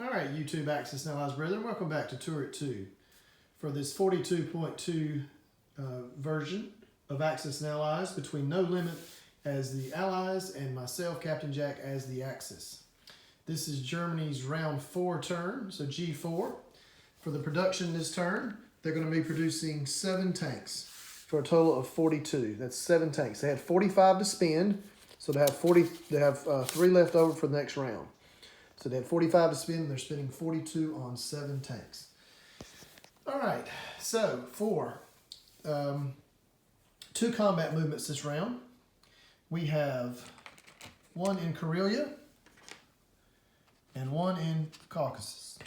All right, YouTube Axis and Allies brethren, welcome back to Tour It 2 for this 42.2 version of Axis and Allies between No Limit as the Allies and myself, Captain Jack, as the Axis. This is Germany's round 4 turn, so G4. For the production this turn, they're going to be producing 7 tanks for a total of 42. That's 7 tanks. They had 45 to spend, so they have 3 left over for the next round. So they had 45 to spend, they're spending 42 on 7 tanks. All right, so for 2 combat movements this round, we have 1 in Karelia and 1 in Caucasus.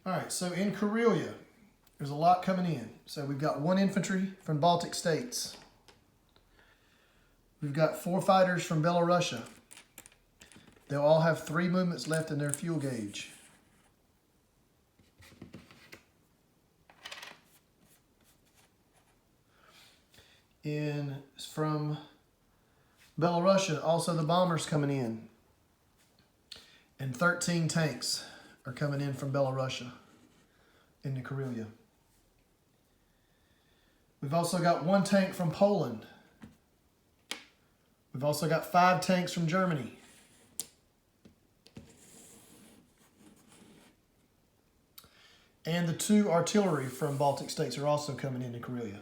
All right, so in Karelia, there's a lot coming in. So we've got 1 infantry from Baltic states. We've got 4 fighters from Belarusia. They'll all have 3 movements left in their fuel gauge. From Belarusia, also the bombers coming in. And 13 tanks are coming in from Belarusia into Karelia. We've also got 1 tank from Poland. We've also got 5 tanks from Germany. And the 2 artillery from Baltic states are also coming into Karelia.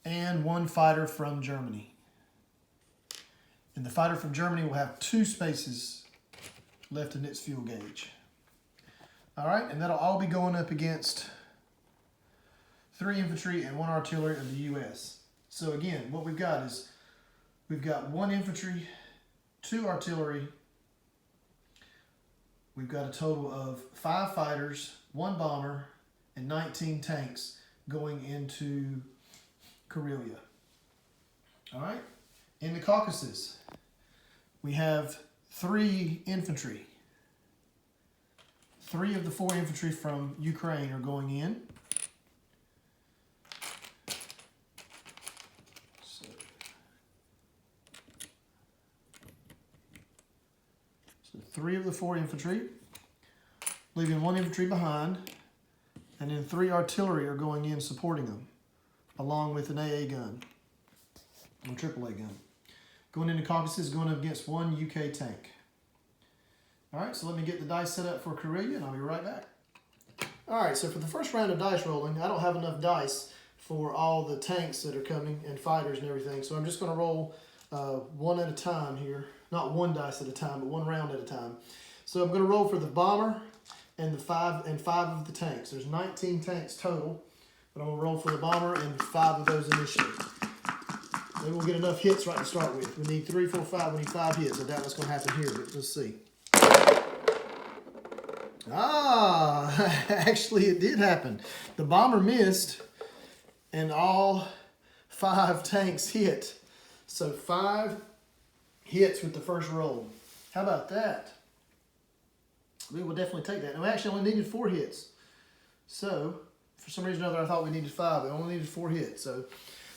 And 1 fighter from Germany. And the fighter from Germany will have 2 spaces left in its fuel gauge. All right, and that'll all be going up against 3 infantry and 1 artillery of the U.S. So again, what we've got is we've got 1 infantry, 2 artillery. We've got a total of 5 fighters, 1 bomber, and 19 tanks going into Karelia. All right. In the Caucasus, we have 3 infantry. 3 of the 4 infantry from Ukraine are going in. So 3 of the 4 infantry, leaving 1 infantry behind, and then 3 artillery are going in supporting them, along with an AA gun, or AAA gun. Going into Caucasus, going up against 1 UK tank. All right, so let me get the dice set up for Karelia, and I'll be right back. All right, so for the first round of dice rolling, I don't have enough dice for all the tanks that are coming and fighters and everything, so I'm just going to roll 1 at a time here. Not 1 dice at a time, but 1 round at a time. So I'm going to roll for the bomber and the 5 of the tanks. There's 19 tanks total, but I'm going to roll for the bomber and 5 of those initially. Maybe we'll get enough hits right to start with. We need 3, 4, 5. We need 5 hits. I doubt what's going to happen here, but let's see. Ah, actually it did happen. The bomber missed, and all 5 tanks hit. So 5 hits with the first roll. How about that? We will definitely take that. And we actually only needed 4 hits. So, for some reason or other, I thought we needed 5. We only needed 4 hits. So,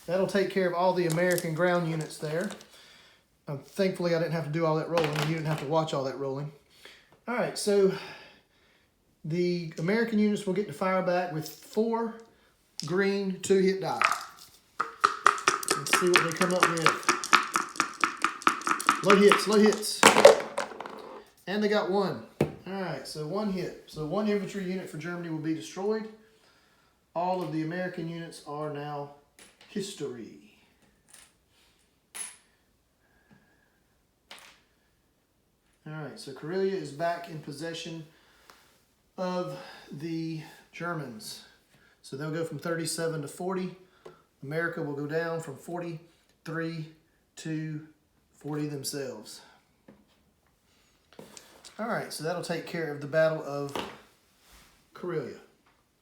that'll take care of all the American ground units there. Thankfully, I didn't have to do all that rolling. You didn't have to watch all that rolling. All right, so the American units will get to fire back with 4 green 2-hit die. Let's see what they come up with. Low hits, low hits. And they got 1. All right, so 1 hit. So 1 infantry unit for Germany will be destroyed. All of the American units are now history. All right, so Karelia is back in possession of the Germans. So they'll go from 37 to 40. America will go down from 43 to 40 themselves. All right, so that'll take care of the Battle of Karelia.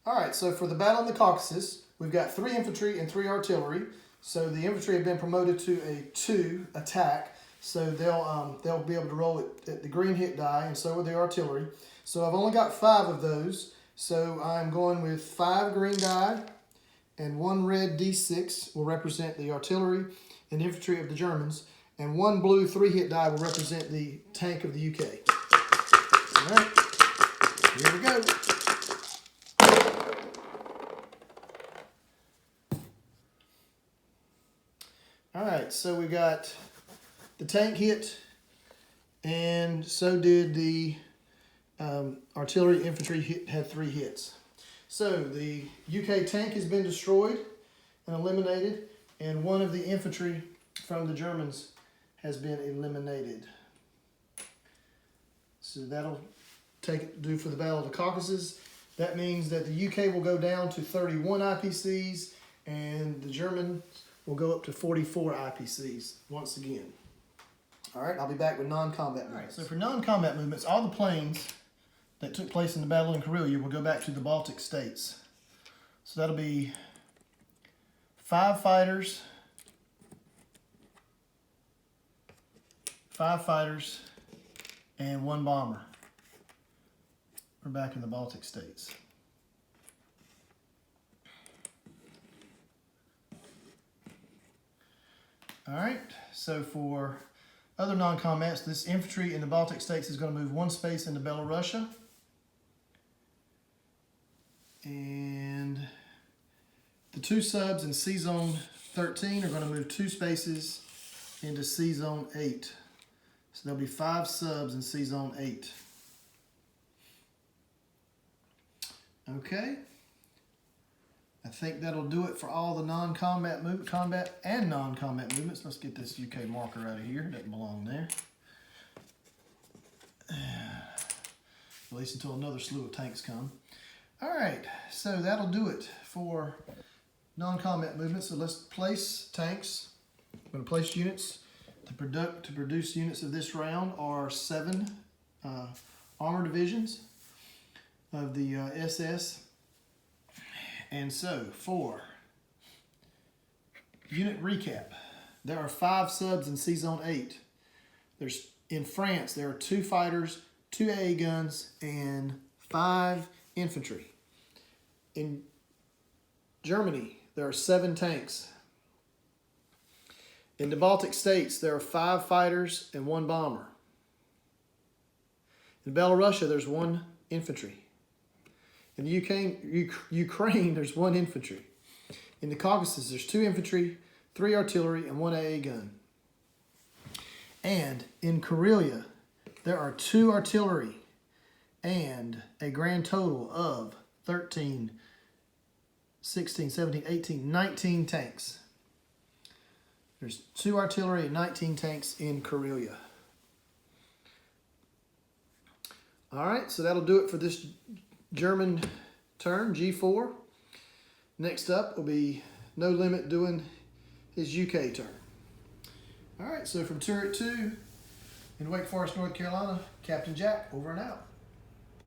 All right, so for the Battle in the Caucasus, we've got 3 infantry and 3 artillery. So the infantry have been promoted to a 2 attack. So they'll be able to roll at the green hit die, and so will the artillery. So I've only got 5 of those. So I'm going with 5 green die, and 1 red D6 will represent the artillery and infantry of the Germans, and 1 blue 3-hit die will represent the tank of the UK. All right, here we go. All right, so we got the tank hit, and so did the artillery infantry had 3 hits. So the UK tank has been destroyed and eliminated, and one of the infantry from the Germans has been eliminated. So that'll do for the Battle of the Caucasus. That means that the UK will go down to 31 IPCs, and the Germans will go up to 44 IPCs once again. All right, I'll be back with non-combat movements. All right, so for non-combat movements, all the planes that took place in the battle in Karelia will go back to the Baltic states. So that'll be 5 fighters, 5 fighters, and 1 bomber. We're back in the Baltic states. All right, so for other non-combats, this infantry in the Baltic states is going to move 1 space into Belarusia. And the 2 subs in C-Zone 13 are going to move 2 spaces into C-Zone 8. So there'll be 5 subs in C-Zone 8. Okay. I think that'll do it for all the non-combat movement, combat and non-combat movements. Let's get this UK marker out of here. It doesn't belong there. At least until another slew of tanks come. All right, so that'll do it for non-combat movements. So let's place tanks. I'm going to place units. To produce units of this round are 7 armor divisions of the SS. And so, for unit recap, there are 5 subs in C-Zone 8. In France, there are 2 fighters, 2 AA guns, and 5 infantry. In Germany, there are 7 tanks. In the Baltic states, there are 5 fighters and 1 bomber. In Belarusia, there's 1 infantry. In the Ukraine, there's 1 infantry. In the Caucasus, there's 2 infantry, 3 artillery, and 1 AA gun. And in Karelia, there are 2 artillery and a grand total of 13, 16, 17, 18, 19 tanks. There's 2 artillery and 19 tanks in Karelia. All right, so that'll do it for this German turn, G4. Next up will be No Limit doing his UK turn. All right, so from Turret 2 in Wake Forest, North Carolina, Captain Jack, over and out.